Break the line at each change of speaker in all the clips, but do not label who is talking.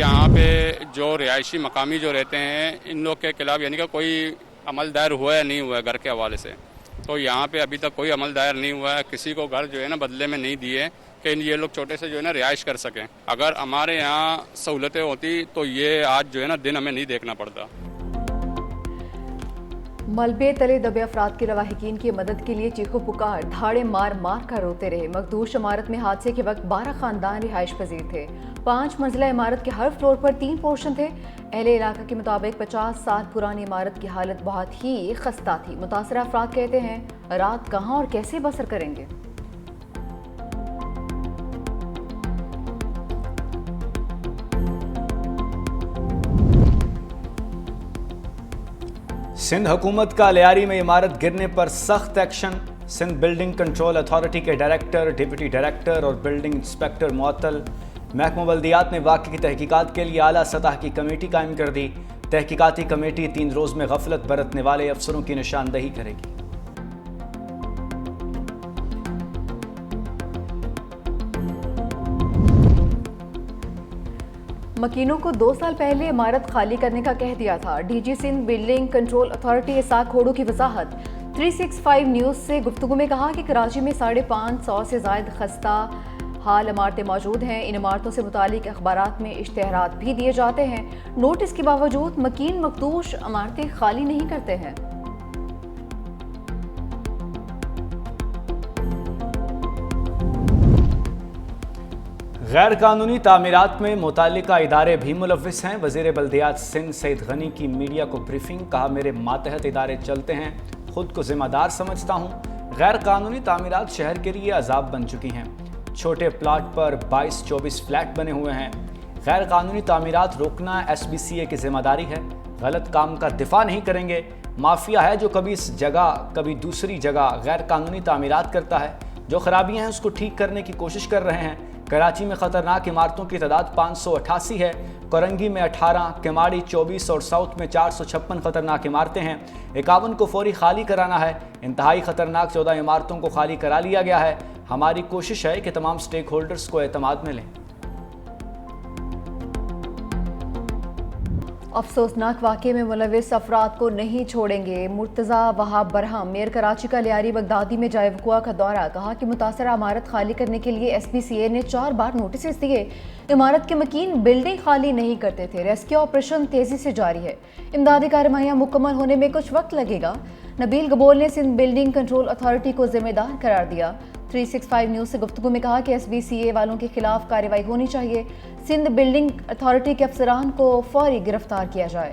यहाँ पे जो रिहायशी मकामी जो रहते हैं इन लोग के खिलाफ यानी कि कोई अमल दायर हुआ है नहीं हुआ है घर के हवाले से, तो यहाँ पे अभी तक कोई अमल दायर नहीं हुआ है। किसी को घर जो है ना बदले में नहीं दिए कि ये लोग छोटे से जो है ना रिहाइश कर सकें। अगर हमारे यहाँ सहूलतें होती तो ये आज जो है ना दिन हमें नहीं देखना पड़ता।
मलबे तले दबे अफराद के लवाहिकीन की मदद के लिए चीखो पुकार, धाड़े मार मार कर रोते रहे। मखदूश इमारत में हादसे के वक्त 12 खानदान रिहाइश पजीर थे। 5 मंजिला इमारत के हर फ्लोर पर 3 पोर्शन थे। अहले इलाका के मुताबिक 50 साल पुरानी इमारत की हालत बहुत ही खस्ता थी। मुतासरा अफराद कहते हैं रात कहाँ और कैसे बसर करेंगे।
सिंध हुकूमत का लियारी में इमारत गिरने पर सख्त action. Sindh building control authority के डायरेक्टर, डिप्टी डायरेक्टर और बिल्डिंग इंस्पेक्टर मुअत्तल। महकमा बल्दियात ने वाक़े की तहकीकात के लिए आला सतह की कमेटी कायम कर दी। तहकीकाती कमेटी 3 रोज़ में गफलत बरतने वाले अफसरों की निशानदही करेगी।
मकीनों को 2 साल पहले इमारत खाली करने का कह दिया था। DG Sindh building control authority Ishaq Khoro की वजाहत 365 न्यूज़ से गुफ्तगू में कहा कि कराची में 550 से ज़ायद खस्ता हाल इमारतें मौजूद हैं। इन इमारतों से मुतालिक अखबारात में इश्तेहारात भी दिए जाते हैं। नोटिस के बावजूद मकीन मखदूश इमारतें खाली नहीं करते हैं।
गैर कानूनी तामीरात में मुताल्लिका इदारे भी मुलव्विस हैं। वज़ीर बल्दियात सिंध सईद गनी की मीडिया को ब्रीफिंग, कहा मेरे मातहत इदारे चलते हैं, खुद को जिम्मेदार समझता हूँ। गैर कानूनी तामीरात शहर के लिए अजाब बन चुकी हैं। छोटे प्लाट पर 22-24 फ्लैट बने हुए हैं। गैर कानूनी तामीरात रोकना SBCA की जिम्मेदारी है। गलत काम का दिफा नहीं करेंगे। माफिया है जो कभी इस जगह कभी दूसरी जगह गैर कानूनी तामीरात करता है। जो खराबियाँ हैं उसको ठीक करने की कोशिश कर रहे हैं। कराची में ख़तरनाक इमारतों की तादाद 588 है। कोरंगी में 18, केमाड़ी 24 और साउथ में 456 खतरनाक इमारतें हैं। 51 को फौरी खाली कराना है। इंतहाई खतरनाक 14 इमारतों को खाली करा लिया गया है। हमारी कोशिश है कि तमाम स्टेक होल्डर्स को एतमाद में लें।
अफसोसनाक वाक़े में मुलविस अफराद को नहीं छोड़ेंगे। मुर्तज़ा वहाब बरहम, मेयर कराची का लियारी बगदादी में जाए वक़ुआ का दौरा, कहा कि मुतासरा इमारत खाली करने के लिए SBCA ने 4 बार नोटिस दिए। इमारत के मकीन बिल्डिंग खाली नहीं करते थे। रेस्क्यू ऑपरेशन तेज़ी से जारी है। इमदादी कार्रवाइयाँ मुकम्मल होने में कुछ वक्त लगेगा। नबील गबोल ने सिंध बिल्डिंग कंट्रोल अथॉरिटी को जिम्मेदार करार दिया। 365 न्यूज़ से गुफ्तगू में कहा कि SBCA वालों के खिलाफ कार्रवाई होनी चाहिए। सिंध बिल्डिंग अथॉरिटी के अफसरान को फौरी गिरफ्तार किया जाए।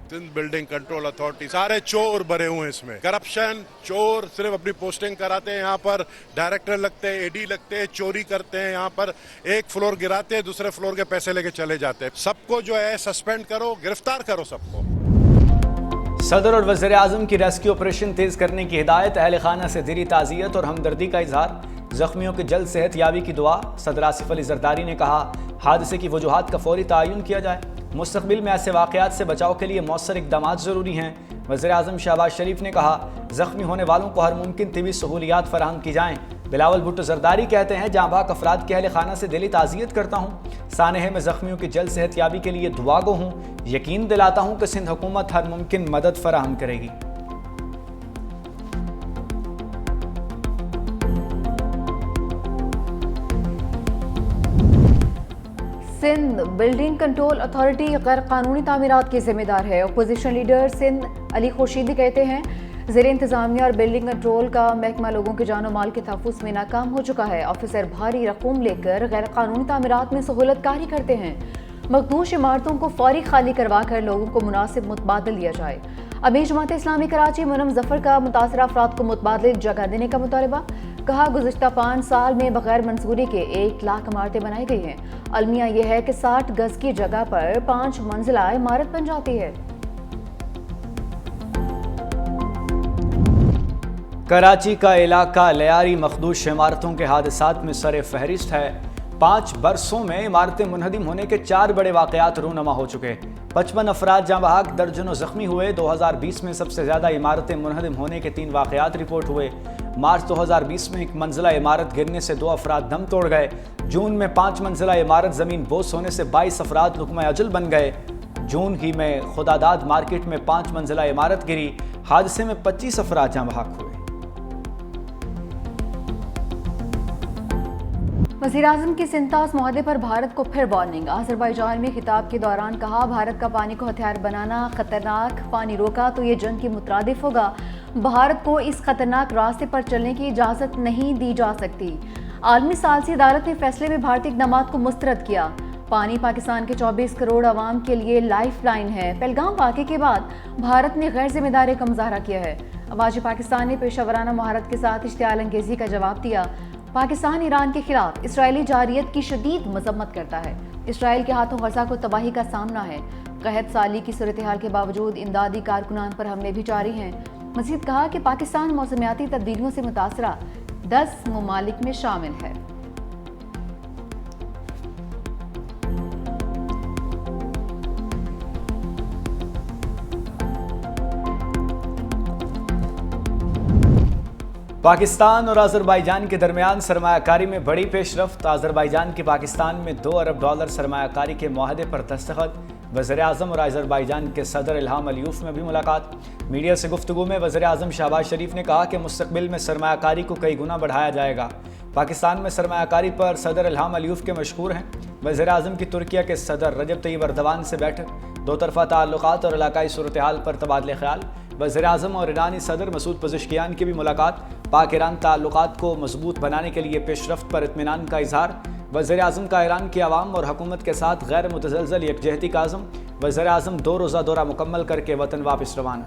सिंध बिल्डिंग कंट्रोल अथॉरिटी सारे चोर भरे हुए हैं इसमें। करप्शन, चोर सिर्फ अपनी पोस्टिंग कराते हैं, यहाँ पर डायरेक्टर लगते हैं, AD लगते हैं, चोरी करते हैं। यहाँ पर एक फ्लोर गिराते हैं, दूसरे फ्लोर के पैसे लेके चले जाते हैं। सबको जो है सस्पेंड करो, गिरफ्तार करो सबको।
सदर और वज़ीर आज़म की रेस्क्यू ऑपरेशन तेज़ करने की हिदायत। अहल खाना से दिली ताज़ियत और हमदर्दी का इजहार। जख्मियों की जल्द सेहत याबी की दुआ। सदर आसिफ अली जरदारी ने कहा हादसे की वजूहात का फौरी तयन किया जाए। मुस्तक़बिल में ऐसे वाक़यात से बचाव के लिए मौसर इक़दामात ज़रूरी हैं। वज़ीर आज़म शहबाज शरीफ ने कहा ज़ख्मी होने वालों को हर मुमकिन तिबी सहूलियात फराहम की जाएँ। बिलावल भुट्टो जरदारी कहते हैं जाँबाक अफराद के अहल खाना से दिली ताज़ियत करता हूँ। सानहे में ज़ख्मियों की जल्द सेहत याबी के लिए दुआगो हूँ। यकीन दिलाता हूँ कि सिंध हुकूमत हर मुमकिन मदद फराहम करेगी।
सिंध बिल्डिंग कंट्रोल अथॉरिटी गैर कानूनी तामीरात की जिम्मेदार है। अपोजिशन लीडर सिंध अली खुर्शीदी कहते हैं ज़ेर इंतज़ामिया और बिल्डिंग कंट्रोल का महकमा लोगों के जानो माल के तहफ़्फ़ुज़ में नाकाम हो चुका है। ऑफिसर भारी रकूम लेकर गैर कानूनी तामीरात में सहूलत कारी करते हैं। मखदूश इमारतों को फौरी खाली करवा कर लोगों को मुनासिब मुतबादल दिया जाए। अमीर जमात इस्लामी कराची मुनम जफर का मुतासरा अफराद को मुतबादल जगह देने का मुतालबा। कहा गुज़िश्ता 5 साल में बगैर मंजूरी के 1 लाख इमारतें बनाई गई हैं। अलमिया यह है कि 60 गज की जगह पर 5 मंजिला इमारत बन जाती है।
कराची का इलाका लियारी मखदूश इमारतों के हादसात में सर फहरिस्त है। 5 बरसों में इमारतें मुनहदिम होने के 4 बड़े वाक़यात रूनमा हो चुके। 55 अफराद जाँ बहक, दर्जनों जख्मी हुए। 2020 में सबसे ज़्यादा इमारतें मुनहदिम होने के 3 वाक़यात रिपोर्ट हुए। मार्च 2020 में एक मंजिला इमारत गिरने से 2 अफराद दम तोड़ गए। जून में 5 मंजिला इमारत जमीन बोस होने से 22 अफराद लुकमा अजल बन गए। जून ही में खुदादाद मार्केट में 5 मंजिला इमारत गिरी। हादसे में 25 अफराद जाँ बहक हुए।
वज़ीर-ए-आज़म की सिंतास मुआहदे पर भारत को फिर वार्निंग। अज़रबैजान में खिताब के दौरान कहा, भारत का पानी को हथियार बनाना खतरनाक, पानी रोका तो ये जंग के मुतरादिफ होगा। भारत को इस खतरनाक रास्ते पर चलने की इजाज़त नहीं दी जा सकती। आलमी सालसी अदालत ने फैसले में भारतीय इक़दामात को मुस्तरद किया। पानी पाकिस्तान के 24 करोड़ आवाम के लिए लाइफ लाइन है। पहलगाम वाक़े के बाद भारत ने गैर जिम्मेदारी का मुज़ाहरा किया है। अवाज पाकिस्तान ने पेशावराना महारत के साथ इश्तियाल अंगेज़ी का जवाब दिया। पाकिस्तान ईरान के खिलाफ इसराइली जारियत की शदीद मजम्मत करता है। इसराइल के हाथों गजा को तबाही का सामना है। कहत साली की सूरत हाल के बावजूद इमदादी कारकुनान पर हमले भी जारी हैं। मज़ीद कहा कि पाकिस्तान मौसमियाती तब्दीलियों से मुतासरा 10 ममालिक में शामिल है।
पाकिस्तान और अज़रबैजान के दरमियान सरमायाकारी में बड़ी पेशरफ्त। अज़रबैजान की पाकिस्तान में $2 अरब सरमायाकारी के मुआहदे पर दस्तखत। वज़ीर-ए-आज़म और अज़रबैजान के सदर इल्हाम अलियूफ में भी मुलाकात। मीडिया से गुफ्तगू में वज़ीर-ए-आज़म शहबाज शरीफ ने कहा कि मुस्तक़बिल में सरमायाकारी को कई गुना बढ़ाया जाएगा। पाकिस्तान में सरमायाकारी पर सदर इल्हाम अलियूफ के मशहूर हैं। वज़ीर-ए-आज़म की तुर्किया के सदर रजब तय्यब एर्दोगान से बैठक। दो तरफ़ा ताल्लुकात और इलाकाई सूरत हाल पर तबादले ख्याल। वज़ीर-ए-आज़म और ईरानी सदर मसूद पज़ेश्कियान की भी मुलाकात। पाक ईरान ताल्लुकात को मजबूत बनाने के लिए पेशरफ्त पर इत्मीनान का इजहार। वज़ीर-ए-आज़म का ईरान की आवाम और हुकूमत के साथ गैर मुतज़लज़ल यकजहती का अज़म। वज़ीर-ए-आज़म 2 रोज़ा दौरा मुकम्मल करके वतन वापस रवाना।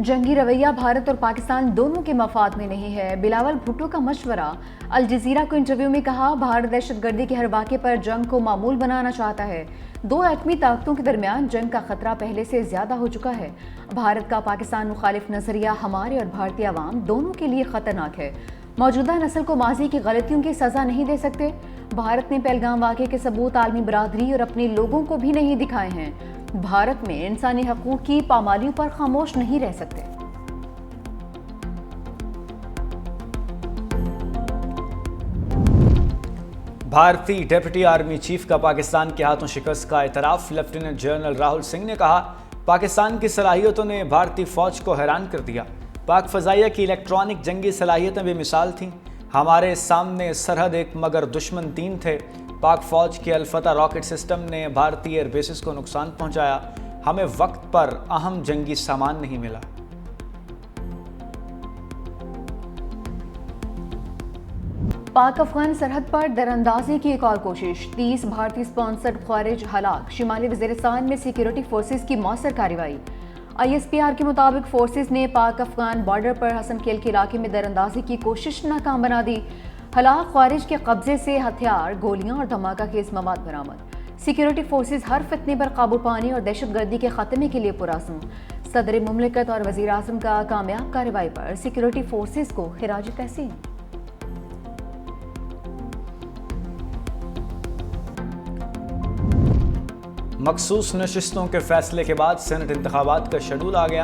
जंगी रवैया भारत और पाकिस्तान दोनों के मफाद में नहीं है। बिलावल भुट्टो का मशवरा। अल जज़ीरा को इंटरव्यू में कहा, भारत दहशतगर्दी के हर वाक़े पर जंग को मामूल बनाना चाहता है। 2 एटमी ताकतों के दरमियान जंग का खतरा पहले से ज़्यादा हो चुका है। भारत का पाकिस्तान मुखालिफ नज़रिया हमारे और भारतीय आवाम दोनों के लिए ख़तरनाक है। मौजूदा नस्ल को माजी की गलतियों की सज़ा नहीं दे सकते। भारत ने पहलगाम वाक़े के सबूत आलमी बरादरी और अपने लोगों को भी नहीं दिखाए हैं। भारत में इंसानी हकूक़ की पामालियों पर खामोश नहीं रह सकते।
भारतीय डेप्यूटी आर्मी चीफ का पाकिस्तान के हाथों शिकस्त का एतराफ़। लेफ्टिनेंट जनरल राहुल सिंह ने कहा, पाकिस्तान की सलाहियतों ने भारतीय फ़ौज को हैरान कर दिया। पाक फ़ज़ाइया की इलेक्ट्रॉनिक जंगी सलाहियतें बेमिसाल थीं। हमारे सामने सरहद एक मगर दुश्मन 3 थे। पाक फ़ौज के अल-फतह रॉकेट सिस्टम ने भारतीय एयर बेसिस को नुकसान पहुंचाया। हमें वक्त पर अहम जंगी सामान नहीं मिला।
पाक अफगान सरहद पर दरअंदाजी की एक और कोशिश। 30 भारतीय स्पॉन्सर्ड ख्वारिज हलाक। शिमाली वज़ीरिस्तान में सिक्योरिटी फोर्सेस की मौसर कार्रवाई। ISPR के मुताबिक फोर्सेस ने पाक अफगान बॉर्डर पर हसनखेल के इलाके में दरअंदाजी की कोशिश नाकाम बना दी। हलाक ख्वारिज के कब्जे से हथियार, गोलियां और धमाका खेज मवाद बरामद। सिक्योरिटी फोर्सेस हर फितने पर काबू पाने और दहशतगर्दी के खात्मे के लिए पुरअज़्म। सदर मुमलिकत और वज़ीर-ए-आज़म का कामयाब कार्रवाई पर सिक्योरिटी फोर्सेस को खिराज तहसीन।
मखसूस नशिस्तों के फैसले के बाद सेनेट इंतखाबात का शेड्यूल आ गया।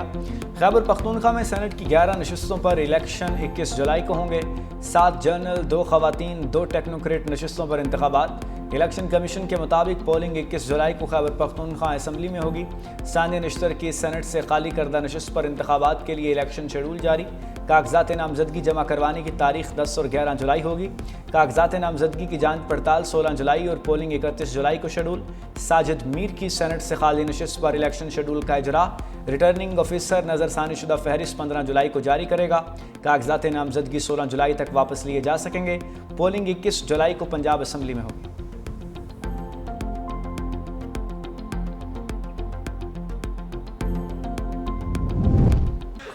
खैबर पख्तूनख्वा में सेनेट की 11 नशिस्तों पर इलेक्शन 21 जुलाई को होंगे। 7 जनरल, 2 खवातीन, 2 टेक्नोक्रेट नशिस्तों पर इंतखाबात। इलेक्शन कमीशन के मुताबिक पोलिंग 21 जुलाई को खैबर पख्तूनख्वा असम्बली में होगी। सानिया निश्तर की सेनेट से खाली करदा नशिस्त पर इंतखाबात के लिए इलेक्शन शेड्यूल जारी। कागजात नामजदगी जमा करवाने की तारीख 10 और 11 जुलाई होगी। कागजात नामजदगी की जांच पड़ताल 16 जुलाई और पोलिंग 31 जुलाई को शेड्यूल। साजिद मीर की सेनेट से खाली नशिस्त पर इलेक्शन शेड्यूल का इजरा। रिटर्निंग ऑफिसर नज़रसानी शुदा फहरिस्त 15 जुलाई को जारी करेगा। कागजात नामजदगी 16 जुलाई तक वापस लिए जा सकेंगे। पोलिंग 21 जुलाई को पंजाब असम्बली में होगी।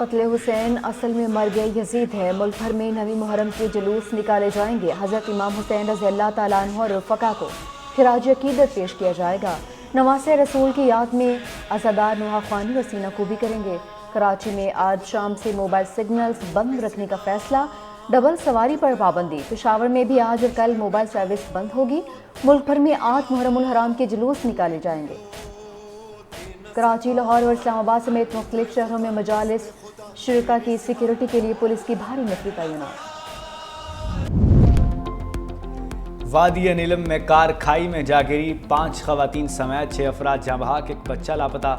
क़त्ल हुसैन असल में मर गए यजीद है। मुल्क भर में नवी मुहर्रम के जुलूस निकाले जाएंगे। हज़रत इमाम हुसैन रज़ियल्लाहु तआला अन्हु और रफ़क़ा को खिराज अक़ीदत पेश किया जाएगा। नवासे रसूल की याद में अज़ादार नुहा ख़्वानी और सीना को भी करेंगे। कराची में आज शाम से मोबाइल सिग्नल्स बंद रखने का फैसला। डबल सवारी पर पाबंदी। पेशावर में भी आज और कल मोबाइल सर्विस बंद होगी। मुल्क भर में 8 मुहर्रमुल हराम के जुलूस निकाले जाएंगे। कराची, लाहौर और इस्लामाबाद समेत मुख्तलिफ शहरों में मजालिस शुरका की सिक्योरिटी के लिए पुलिस की भारी नफरी तैनात।
वादी नीलम में कार खाई में जा गिरी, 5 खवातीन समेत 6 अफराद जहाँ बहक, एक बच्चा लापता।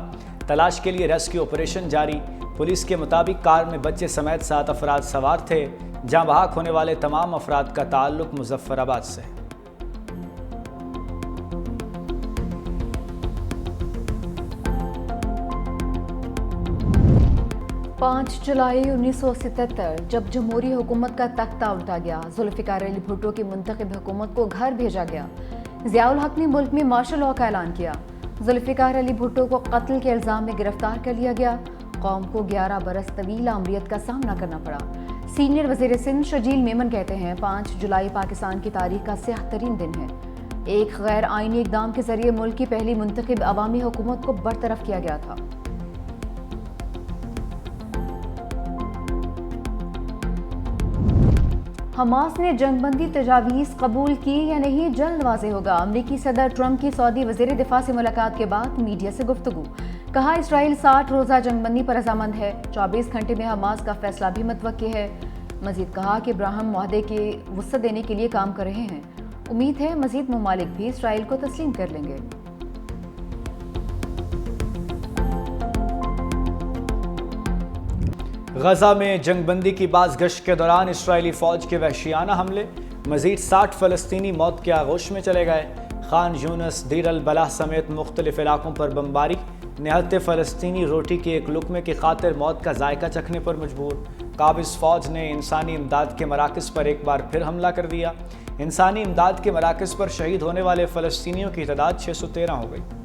तलाश के लिए रेस्क्यू ऑपरेशन जारी। पुलिस के मुताबिक कार में बच्चे समेत 7 अफराद सवार थे। जहाँ बहक होने वाले तमाम अफराद का ताल्लुक मुजफ्फराबाद से है।
5 जुलाई 1977 जब जमहूरी हुकूमत का तख्ता उल्टा गया, जुल्फिकार अली भुट्टो की मुंतखब हुकूमत को घर भेजा गया। ज़ियाउल हक ने मुल्क में मार्शल लॉ का ऐलान किया। जुल्फिकार अली भुट्टो को कत्ल के इल्ज़ाम में गिरफ्तार कर लिया गया। कौम को 11 बरस तवील आमरीत का सामना करना पड़ा। सीनियर वज़ीर सिंध शजील मेमन कहते हैं 5 जुलाई पाकिस्तान की तारीख का स्याह तरीन दिन है। एक गैर आइनी इक़दाम के जरिए मुल्क की पहली मुंतखब अवामी हुकूमत को बरतरफ किया गया था। हमास ने जंगबंदी तजावीज़ कबूल की या नहीं, जल्द वाज़ेह होगा। अमरीकी सदर ट्रंप की सऊदी वज़ीर दिफा से मुलाकात के बाद मीडिया से गुफ्तगू। कहा इसराइल 60 रोज़ा जंगबंदी पर रज़ामंद है। 24 घंटे में हमास का फैसला भी मुतवक्की है। मज़ीद कहा कि इब्राहिम मुआहदे की वुसअत देने के लिए काम कर रहे हैं। उम्मीद है मज़ीद ममालिक भी इसराइल को तस्लीम कर लेंगे।
गजा में जंगबंदी की बाज़ गश्त के दौरान इसराइली फ़ौज के वहशियाना हमले, मज़ीद 60 फ़लस्तीनी मौत के आगोश में चले गए। खान यूनस, दीर अल बलाह समेत मुख्तलिफ इलाकों पर बमबारी, निहत्ते फ़लस्तीनी रोटी के एक लुकमे की खातिर मौत का जायका चखने पर मजबूर। काबिज़ फ़ौज ने इंसानी इमदाद के मराकज़ पर एक बार फिर हमला कर दिया। इंसानी इमदाद के मराकज़ पर शहीद होने वाले फ़लस्तीनियों की तादाद 613 हो गई।